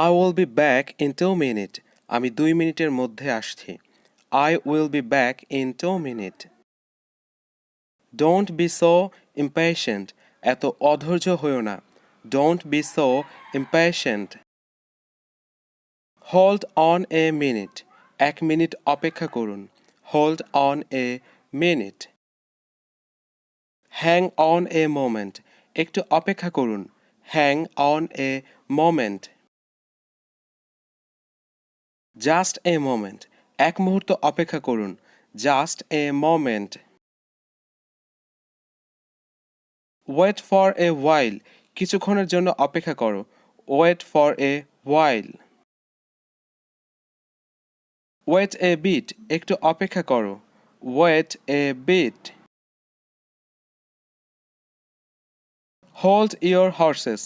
I will be back in 2 minutes. আমি 2 মিনিটের মধ্যে আসছি। I will be back in 2 minutes. Don't be so impatient. এত অধৈর্য হইও না। Don't be so impatient. Hold on a minute. 1 minute অপেক্ষা করুন। Hold on a minute. Hang on a moment. একটু অপেক্ষা করুন। Hang on a moment. Just a moment. এক মুহূর্ত অপেক্ষা করুন। Just a moment. Wait for a while. কিছুক্ষণের জন্য অপেক্ষা করো। Wait for a while. Wait a bit. একটু অপেক্ষা করো। Wait a bit. Hold your horses.